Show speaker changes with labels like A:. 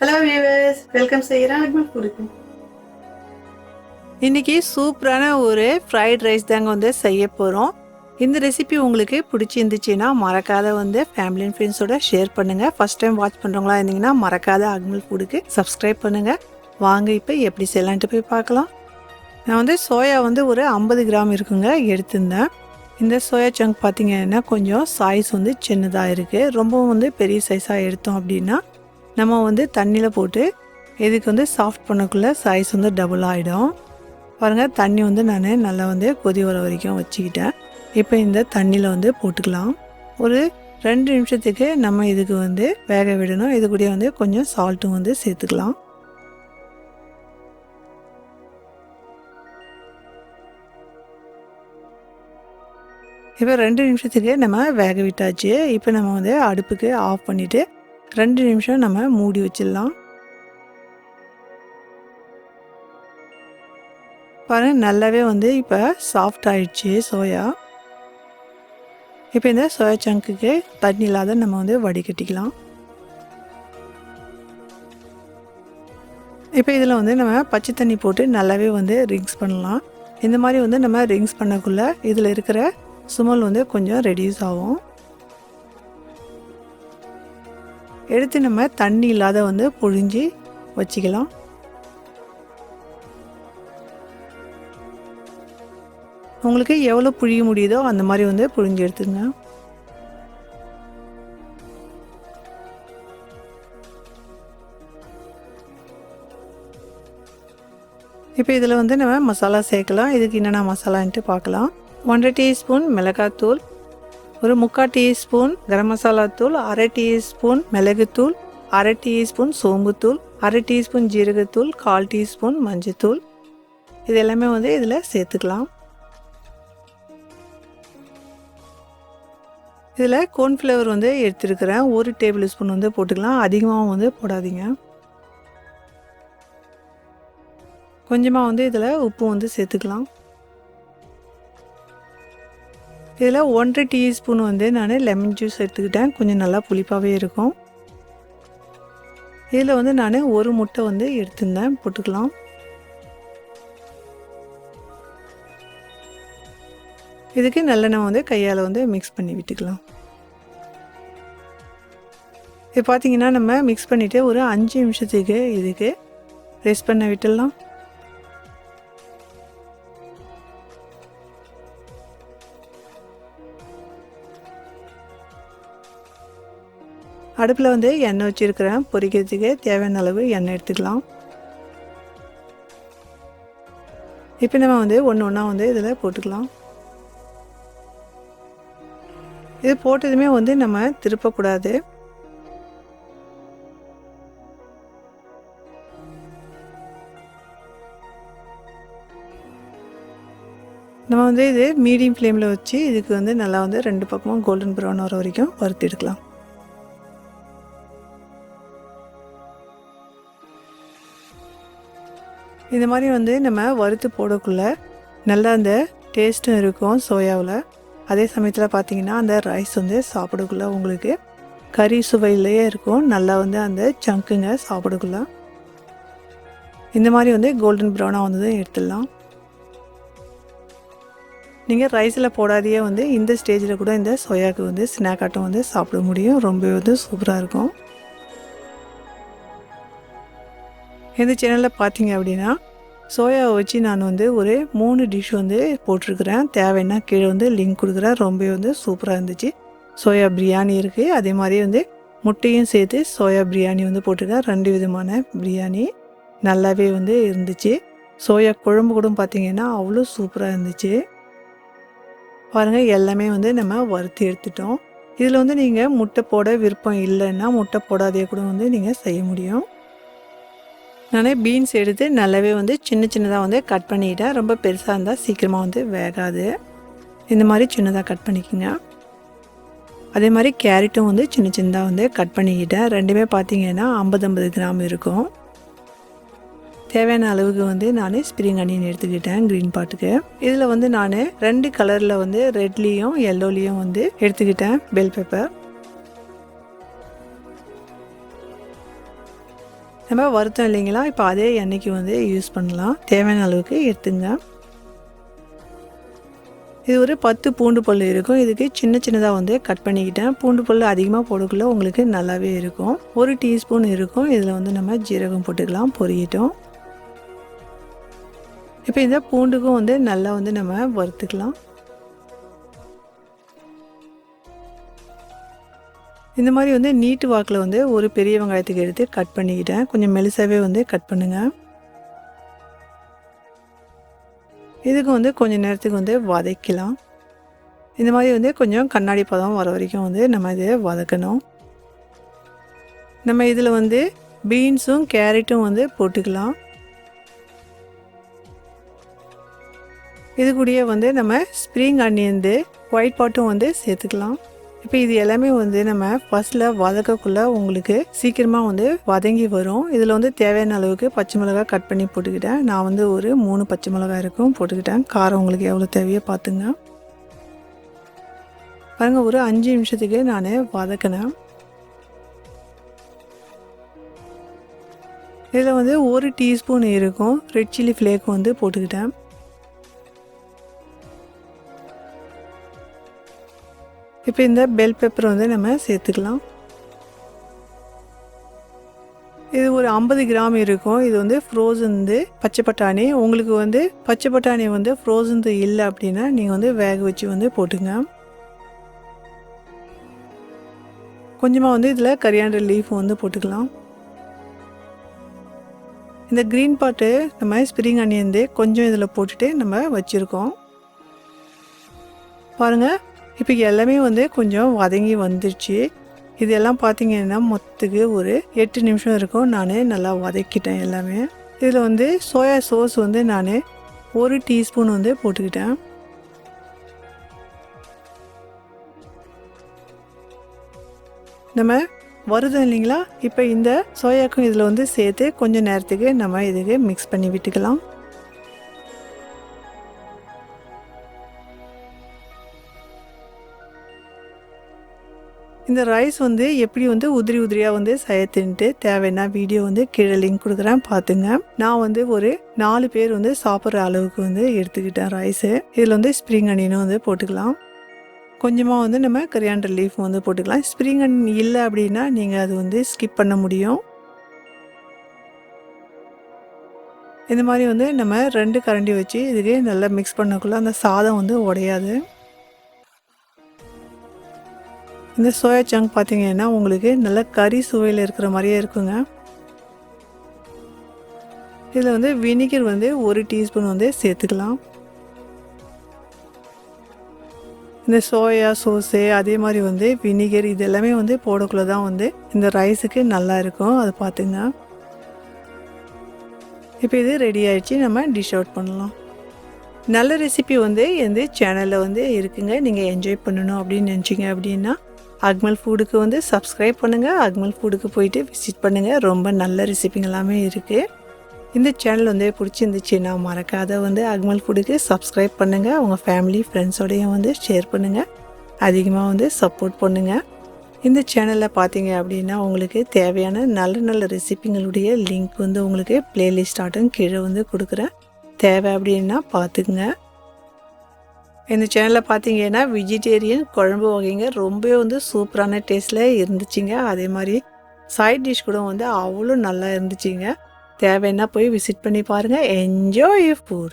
A: Hello viewers, welcome செய்கிறேன் அக்மல் ஃபுட்டுக்கு. இன்றைக்கி சூப்பரான ஒரு ஃப்ரைட் ரைஸ் தாங்க செய்ய போகிறோம். இந்த ரெசிபி உங்களுக்கு பிடிச்சிருந்துச்சின்னா மறக்காத ஃபேமிலி அண்ட் ஃப்ரெண்ட்ஸோட ஷேர் பண்ணுங்கள். ஃபஸ்ட் டைம் வாட்ச் பண்ணுறவங்களா இருந்தீங்கன்னா மறக்காத அக்மல் ஃபுட்டுக்கு சப்ஸ்கிரைப் பண்ணுங்கள். வாங்க இப்போ எப்படி செய்யலான்ட்டு போய் பார்க்கலாம். நான் சோயா ஒரு 50 கிராம் இருக்குங்க எடுத்திருந்தேன். இந்த சோயா சங்க் பார்த்திங்கன்னா கொஞ்சம் சைஸ் சின்னதாக இருக்குது. ரொம்பவும் பெரிய சைஸாக எடுத்தோம் அப்படின்னா நம்ம தண்ணியில் போட்டு இதுக்கு சாஃப்ட் பண்ணக்குள்ளே சைஸ் டபுள் ஆகிடும். பாருங்கள், தண்ணி நான் நல்லா கொதி வர வரைக்கும் வச்சுக்கிட்டேன். இப்போ இந்த தண்ணியில் போட்டுக்கலாம். ஒரு 2 நிமிஷத்துக்கு நம்ம இதுக்கு வேக விடணும். இது கூட கொஞ்சம் சால்ட்டும் சேர்த்துக்கலாம். இப்போ 2 நிமிஷத்துக்கு நம்ம வேக விட்டாச்சு. இப்போ நம்ம அடுப்புக்கு ஆஃப் பண்ணிவிட்டு 2 நிமிஷம் நம்ம மூடி வச்சிடலாம். பாருங்கள், நல்லாவே இப்போ சாஃப்ட் ஆயிடுச்சு சோயா. இப்போ இந்த சோயா சங்குக்கு தண்ணி இல்லாத நம்ம வடிகட்டிக்கலாம். இப்போ இதில் நம்ம பச்சை தண்ணி போட்டு நல்லாவே ரிங்ஸ் பண்ணலாம். இந்த மாதிரி நம்ம ரிங்ஸ் பண்ணக்குள்ளே இதில் இருக்கிற சுமல் கொஞ்சம் ரெடியூஸ் ஆகும். எடுத்து நம்ம தண்ணி இல்லாத புழிஞ்சி வச்சுக்கலாம். உங்களுக்கு எவ்வளோ புழிய முடியுதோ அந்த மாதிரி புழிஞ்சு எடுத்துங்க. இப்போ இதில் நம்ம மசாலா சேர்க்கலாம். இதுக்கு என்னென்ன மசாலான்ட்டு பார்க்கலாம். 1 டீஸ்பூன் மிளகாத்தூள், ஒரு 3/4 டீஸ்பூன் கரம் மசாலா தூள், 1/2 டீஸ்பூன் மிளகுத்தூள், 1/2 டீஸ்பூன் சோம்புத்தூள், 1/2 டீஸ்பூன் ஜீரகத்தூள், 1/4 டீஸ்பூன் மஞ்சத்தூள். இது எல்லாமே இதில் சேர்த்துக்கலாம். இதில் கோர்ன்ஃப்ளவர் எடுத்துருக்கிறேன். 1 டேபிள் ஸ்பூன் போட்டுக்கலாம். அதிகமாக போடாதீங்க. கொஞ்சமாக இதில் உப்பு சேர்த்துக்கலாம். இதில் 1/2 டீஸ்பூன் நான் லெமன் ஜூஸ் எடுத்துக்கிட்டேன். கொஞ்சம் நல்லா புளிப்பாகவே இருக்கும். இதில் நான் 1 முட்டை எடுத்துருந்தேன், போட்டுக்கலாம். இதுக்கு நல்லெண்ணெய் கையால் மிக்ஸ் பண்ணி விட்டுக்கலாம். இது பார்த்திங்கன்னா நம்ம மிக்ஸ் பண்ணிவிட்டு ஒரு 5 நிமிஷத்துக்கு இதுக்கு ரெஸ்ட் பண்ண விட்டுடலாம். அடுப்பில் எண்ணெய் வச்சுருக்கிறேன். பொரிக்கிறதுக்கு தேவையான அளவு எண்ணெய் எடுத்துக்கலாம். இப்போ நம்ம ஒன்று ஒன்றா இதில் போட்டுக்கலாம். இது போட்டதுமே நம்ம திருப்பக்கூடாது. நம்ம இது மீடியம் ஃப்ளேமில் வச்சு இதுக்கு நல்லா 2 பக்கமும் கோல்டன் ப்ரௌன் வர வரைக்கும் வறுத்து எடுக்கலாம். இந்த மாதிரி நம்ம வறுத்து போடக்குள்ளே நல்லா அந்த டேஸ்ட்டும் இருக்கும் சோயாவில். அதே சமயத்தில் பார்த்திங்கன்னா அந்த ரைஸ் சாப்பிடக்குள்ளே உங்களுக்கு கறி சுவையிலேயே இருக்கும். நல்லா அந்த சங்குங்க சாப்பிடக்குள்ள இந்த மாதிரி கோல்டன் ப்ரௌனாக எடுத்துடலாம். நீங்கள் ரைஸில் போடாதையே இந்த ஸ்டேஜில் கூட இந்த சோயாவுக்கு ஸ்நாக் ஆட்டம் சாப்பிட முடியும். ரொம்ப சூப்பராக இருக்கும். இந்த சேனலில் பார்த்தீங்க அப்படின்னா சோயாவை வச்சு நான் ஒரு 3 டிஷ் போட்டிருக்கிறேன். தேவைன்னா கீழே லிங்க் கொடுக்குறேன். ரொம்ப சூப்பராக இருந்துச்சு. சோயா பிரியாணி இருக்குது. அதே மாதிரி முட்டையும் சேர்த்து சோயா பிரியாணி போட்டிருக்கேன். 2 விதமான பிரியாணி நல்லாவே இருந்துச்சு. சோயா குழம்பு கூட பார்த்திங்கன்னா அவ்வளோ சூப்பராக இருந்துச்சு. பாருங்கள், எல்லாமே நம்ம வறுத்து எடுத்துட்டோம். இதில் நீங்கள் முட்டை போட விருப்பம் இல்லைன்னா முட்டை போடாதே கூட நீங்கள் செய்ய முடியும். நான் பீன்ஸ் எடுத்து நல்லாவே சின்ன சின்னதாக கட் பண்ணிக்கிட்டேன். ரொம்ப பெருசாக இருந்தால் சீக்கிரமாக வேகாது. இந்த மாதிரி சின்னதாக கட் பண்ணிக்கோங்க. அதே மாதிரி கேரட்டும் சின்ன சின்னதாக கட் பண்ணிக்கிட்டேன். ரெண்டுமே பார்த்திங்கன்னா 50 கிராம் இருக்கும். தேவையான அளவுக்கு நான் ஸ்ப்ரிங் அனியன் எடுத்துக்கிட்டேன் க்ரீன் பாட்டுக்கு. இதில் நான் 2 கலரில் ரெட்லேயும் எல்லோலேயும் எடுத்துக்கிட்டேன் பெல் பெப்பர். நம்ம வறுத்தோம் இல்லைங்களா, இப்போ அதே எண்ணெய்க்கு வந்து யூஸ் பண்ணலாம். தேவையான அளவுக்கு எடுத்துங்க. இது ஒரு 10 பூண்டு பல் இருக்கும். இதுக்கு சின்ன சின்னதாக வந்து கட் பண்ணிக்கிட்டேன். பூண்டு பல் அதிகமாக போடக்குள்ள உங்களுக்கு நல்லாவே இருக்கும். 1 டீஸ்பூன் இருக்கும். இதில் வந்து நம்ம ஜீரகம் போட்டுக்கலாம். பொரியட்டும். இப்போ இந்த பூண்டுக்கும் வந்து நல்லா வந்து நம்ம வறுத்துக்கலாம். இந்த மாதிரி வந்து நீட்டு வாக்கில் வந்து ஒரு பெரிய வெங்காயத்துக்கு எடுத்து கட் பண்ணிக்கிட்டேன். கொஞ்சம் மெலிசாவே வந்து கட் பண்ணுங்கள். இதுக்கு வந்து கொஞ்சம் நேரத்துக்கு வந்து வதக்கலாம். இந்த மாதிரி வந்து கொஞ்சம் கண்ணாடி பதம் வர வரைக்கும் வந்து நம்ம இதை வதக்கணும். நம்ம இதில் வந்து பீன்ஸும் கேரட்டும் வந்து போட்டுக்கலாம். இது கூடயே வந்து நம்ம ஸ்ப்ரிங் ஆனியன் ஒயிட் பாட்டும் வந்து சேர்த்துக்கலாம். இப்போ இது எல்லாமே வந்து நம்ம ஃபர்ஸ்ட்டில் வதக்கக்குள்ளே உங்களுக்கு சீக்கிரமாக வந்து வதங்கி வரும். இதில் வந்து தேவையான அளவுக்கு பச்சை மிளகாய் கட் பண்ணி போட்டுக்கிட்டேன். நான் வந்து ஒரு 3 பச்சை மிளகாய் இருக்கும் போட்டுக்கிட்டேன். காரம் உங்களுக்கு எவ்வளோ தேவையோ பார்த்துங்க. பாருங்கள், ஒரு 5 நிமிஷத்துக்கு நான் வதக்கினேன். இதில் வந்து 1 டீஸ்பூன் இருக்கும் ரெட் சில்லி ஃப்ளேக் வந்து போட்டுக்கிட்டேன். இப்போ இந்த பெல் பெப்பர் வந்து நம்ம சேர்த்துக்கலாம். இது ஒரு 50 கிராம் இருக்கும். இது வந்து ஃப்ரோசன்து பச்சை பட்டாணி. உங்களுக்கு வந்து பச்சை பட்டாணி வந்து ஃப்ரோசன்து இல்லை அப்படின்னா நீங்கள் வந்து வேக வச்சு வந்து போட்டுங்க. கொஞ்சமாக வந்து இதில் கரியாண்டர் லீஃப் வந்து போட்டுக்கலாம். இந்த க்ரீன் பாட்டு நம்ம ஸ்ப்ரிங் ஆனியன் கொஞ்சம் இதில் போட்டுட்டு நம்ம வச்சுருக்கோம். பாருங்கள், இப்போ எல்லாமே வந்து கொஞ்சம் வதங்கி வந்துடுச்சு. இதெல்லாம் பார்த்தீங்கன்னா மொத்தத்துக்கு ஒரு 8 நிமிஷம் இருக்கும். நான் நல்லா வதக்கிட்டேன் எல்லாமே. இதில் வந்து சோயா சாஸ் வந்து நான் 1 டீஸ்பூன் வந்து போட்டுக்கிட்டேன். நம்ம வருது இல்லைங்களா, இப்போ இந்த சோயாக்கும் இதில் வந்து சேர்த்து கொஞ்சம் நேரத்துக்கு நம்ம இதுக்கு மிக்ஸ் பண்ணி விட்டுக்கலாம். இந்த ரைஸ் வந்து எப்படி வந்து உதிரி உதிரியாக வந்து செய்யத்துன்ட்டு தேவைன்னா வீடியோ வந்து கீழே லிங்க் கொடுக்குறேன், பார்த்துங்க. நான் வந்து ஒரு 4 பேர் வந்து சாப்பிட்ற அளவுக்கு வந்து எடுத்துக்கிட்டேன் ரைஸு. இதில் வந்து ஸ்ப்ரிங் அனியனும் வந்து போட்டுக்கலாம். கொஞ்சமாக வந்து நம்ம கரியாண்டர் லீஃப் வந்து போட்டுக்கலாம். ஸ்ப்ரிங் அனியன் இல்லை அப்படின்னா நீங்கள் அது வந்து ஸ்கிப் பண்ண முடியும். இந்த மாதிரி வந்து நம்ம 2 கரண்டி வச்சு இதுக்கு நல்லா மிக்ஸ் பண்ணக்குள்ள அந்த சாதம் வந்து உடையாது. இந்த சோயா சங்க் பார்த்தீங்கன்னா உங்களுக்கு நல்ல கறி சுவையில் இருக்கிற மாதிரியே இருக்குங்க. இதில் வந்து வினிகர் வந்து 1 டீஸ்பூன் வந்து சேர்த்துக்கலாம். இந்த சோயா சோஸு அதே மாதிரி வந்து வினிகர் இது எல்லாமே வந்து போடக்குள்ள தான் வந்து இந்த ரைஸுக்கு நல்லா இருக்கும். அதை பார்த்துங்க. இப்போ இது ரெடி ஆயிடுச்சு. நம்ம டிஷ் அவுட் பண்ணலாம். நல்ல ரெசிபி வந்து எந்த சேனலில் வந்து இருக்குங்க. நீங்கள் என்ஜாய் பண்ணணும் அப்படின்னு நினச்சிங்க அப்படின்னா அக்மல் ஃபுட்டுக்கு வந்து சப்ஸ்கிரைப் பண்ணுங்கள். அக்மல் ஃபுட்டுக்கு போயிட்டு விசிட் பண்ணுங்கள். ரொம்ப நல்ல ரெசிபிங்க எல்லாமே இருக்குது. இந்த சேனல் வந்து பிடிச்சிருந்துச்சுன்னா மறக்காத வந்து அக்மல் ஃபுட்டுக்கு சப்ஸ்கிரைப் பண்ணுங்கள். உங்கள் ஃபேமிலி ஃப்ரெண்ட்ஸோடையும் வந்து ஷேர் பண்ணுங்கள். அதிகமாக வந்து சப்போர்ட் பண்ணுங்கள். இந்த சேனலில் பார்த்தீங்க அப்படின்னா உங்களுக்கு தேவையான நல்ல நல்ல ரெசிபிங்களுடைய லிங்க் வந்து உங்களுக்கு பிளேலிஸ்ட் ஆட்டும் கீழே வந்து கொடுக்குறேன். தேவை அப்படின்னா பார்த்துக்குங்க. இந்த சேனலில் பார்த்தீங்கன்னா வெஜிடேரியன் குழம்பு வகைங்க ரொம்பவே வந்து சூப்பரான டேஸ்ட்டில் இருந்துச்சுங்க. அதே மாதிரி சைட் டிஷ் கூட வந்து அவ்வளோ நல்லா இருந்துச்சுங்க. தேவைன்னா போய் விசிட் பண்ணி பாருங்கள். Enjoy food.